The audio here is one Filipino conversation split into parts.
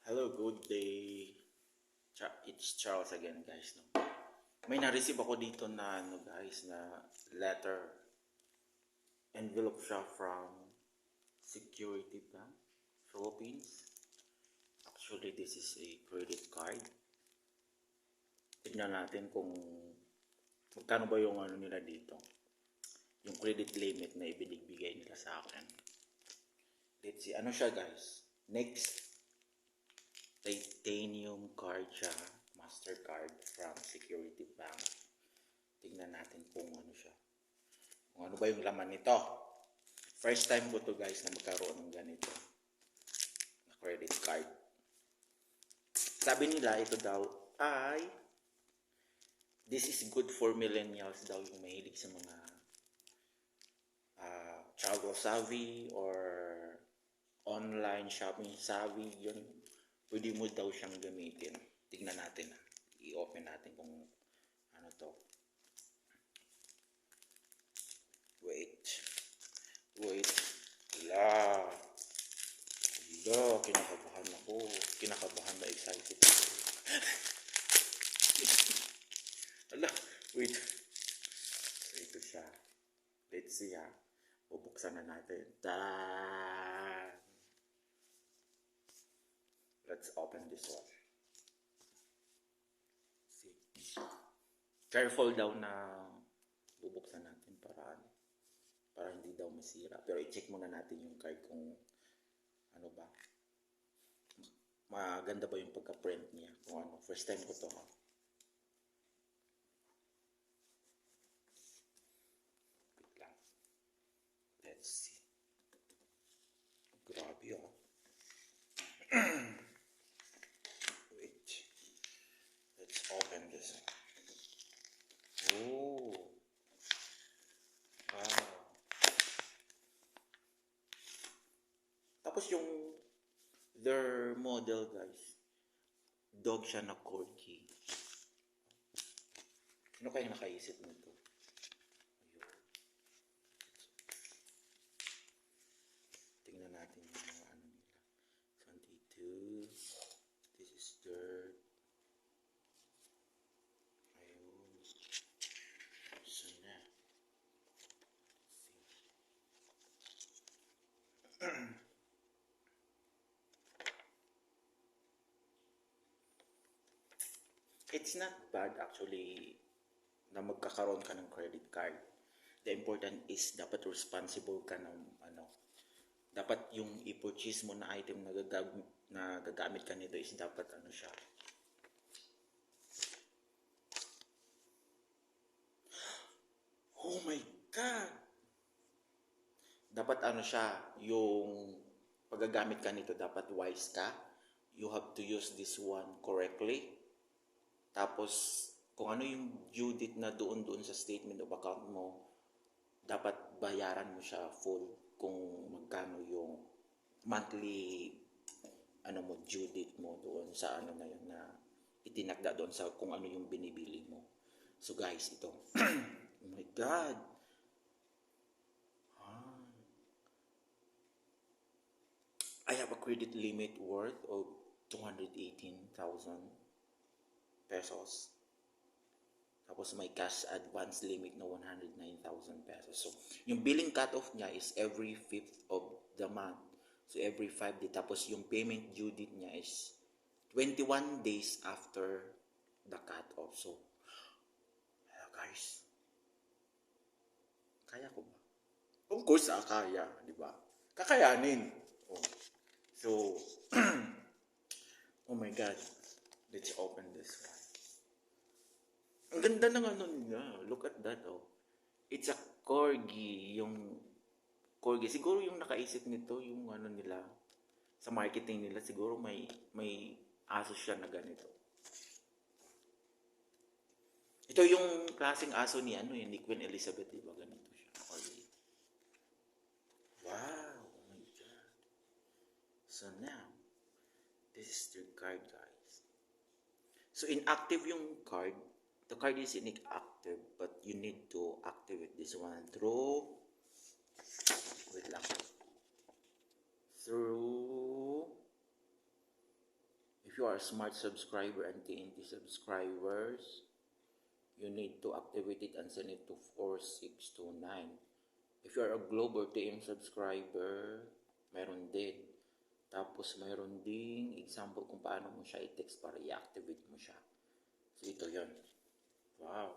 Hello, good day. It's Charles again, guys. No? May na-receive ako dito na, guys, na letter. Envelope siya from Security Bank, Philippines. Actually, this is a credit card. Tignan natin kung magkano ba yung ano nila dito. Yung credit limit na ibinigbigay nila sa akin. Let's see. Ano siya, guys? Next. Titanium card siya, Mastercard from Security Bank. Tingnan natin kung ano siya. Kung ano ba yung laman nito. First time ko to, guys, na magkaroon ng ganito na credit card. Sabi nila ito daw ay this is good for millennials daw, yung mahilig sa mga travel savvy or online shopping savvy. Yun, pwede mo daw siyang gamitin. Tignan natin. I-open natin kung ano to. Wait. Hala, kinakabahan ako. Kinakabahan na excited ako. Hala, wait. So, ito siya. Let's see ha. Bubuksan na natin. Let's open this one. See. Careful daw na bubuksan natin para hindi daw masira. Pero i-check muna natin yung card kung ano ba. Maganda ba yung pagka-print niya. Kung ano. First time ko to ha. Wait lang. Let's see. Grabe oh. Open this. Oh. Wow. Tapos yung their model, guys. Dog siya na corgi. Sino kaya nakaisip nito? Ayun. Tingnan natin yung mga ano nila. 22. This is their it's not bad actually na magkakaroon ka ng credit card. The important is dapat responsible ka ng ano. Dapat yung i-purchase mo na item na gagamit ka nito is dapat ano siya. Oh my God! Dapat ano siya, yung paggagamit ka nito, dapat wise ka. You have to use this one correctly. Tapos, kung ano yung due date na doon sa statement of account mo, dapat bayaran mo siya full kung magkano yung monthly ano mo, due date mo doon sa ano na yun na itinakda doon sa kung ano yung binibili mo. So guys, ito. Oh my God! I have a credit limit worth of 218,000 pesos. Tapos may cash advance limit na 109,000 pesos. So, yung billing cutoff niya is every 5th of the month. So, every 5 days. Tapos, yung payment due date niya is 21 days after the cutoff. So, guys, kaya ko ba? Of course, kaya, di ba? Kakayanin. Oh. So, oh my God. Let's open this one. Ang ganda ng ano niya. Look at that, oh. It's a corgi. Yung corgi. Siguro yung nakaisip nito, yung ano nila, sa marketing nila, siguro may aso siya na ganito. Ito yung klaseng aso ni ano, ni Queen Elizabeth, diba? Ganito siya. Corgi. Wow. Oh my God. So now, this is the card, guys. So inactive yung card. The card is inactive, but you need to activate this one through, wait lang, through if you are a smart subscriber and TNT subscribers, you need to activate it and send it to 4629. If you are a Globe or TM subscriber, meron din. Tapos mayroon ding example kung paano mo siya i-text para i-activate mo siya. So ito yon. Wow.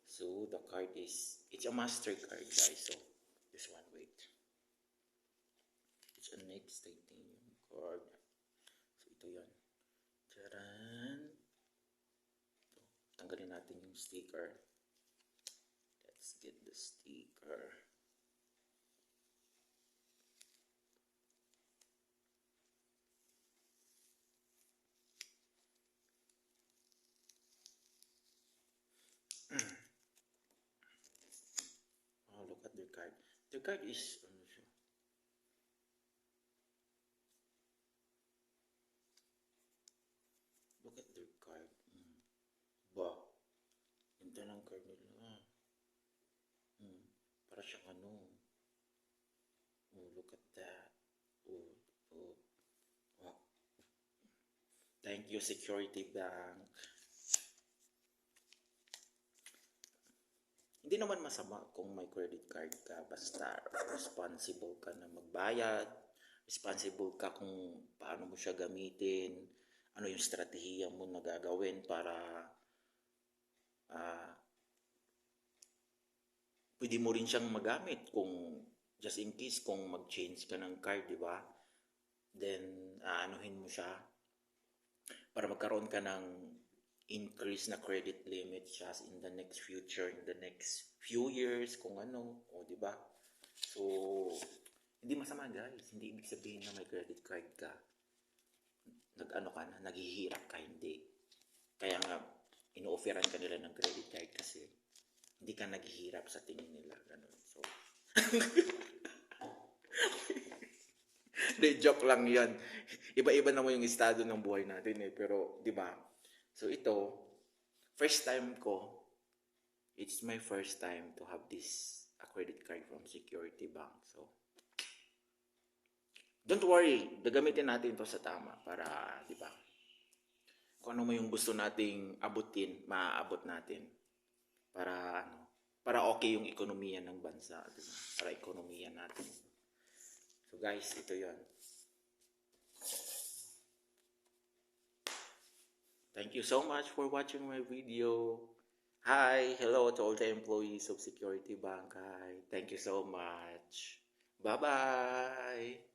So the card is, it's a MasterCard guys. So this one, wait. It's a next titanium card. So ito yon. Charan. Tanggalin natin yung sticker. Let's get the sticker. Oh, look at their card. Their card is, ano siya? Look at their card. Ba, ganda ng card nila. Para siyang ano. Oh, look at that. Oh, oh. Wow. Thank you, Security Bank. Hindi naman masama kung may credit card ka, basta responsible ka na magbayad, responsible ka kung paano mo siya gamitin, ano yung strategiya mo na gagawin para pwede mo rin siyang magamit kung just in case kung mag-change ka ng card, di ba? Then, anuhin mo siya para magkaroon ka ng increase na credit limit siya in the next future, in the next few years, kung ano, o di ba? So, hindi masama guys, hindi ibig sabihin na may credit card ka, nag-ano ka na, naghihirap ka, hindi. Kaya nga, ino-offeran ka nila ng credit card kasi hindi ka naghihirap sa tingin nila, ganun. So, de, joke lang yan. Iba-iba naman yung estado ng buhay natin eh, pero di ba? So ito, first time ko, it's my first time to have this a credit card from Security Bank. So, don't worry, gagamitin natin to sa tama para, di ba? Kung ano mo yung gusto nating abutin, maaabot natin. Para ano, para okay yung ekonomiya ng bansa, di ba? Para ekonomiya natin. So guys, ito 'yon. Thank you so much for watching my video. Hi, hello to all the employees of Security Bank. Hi, thank you so much. Bye-bye.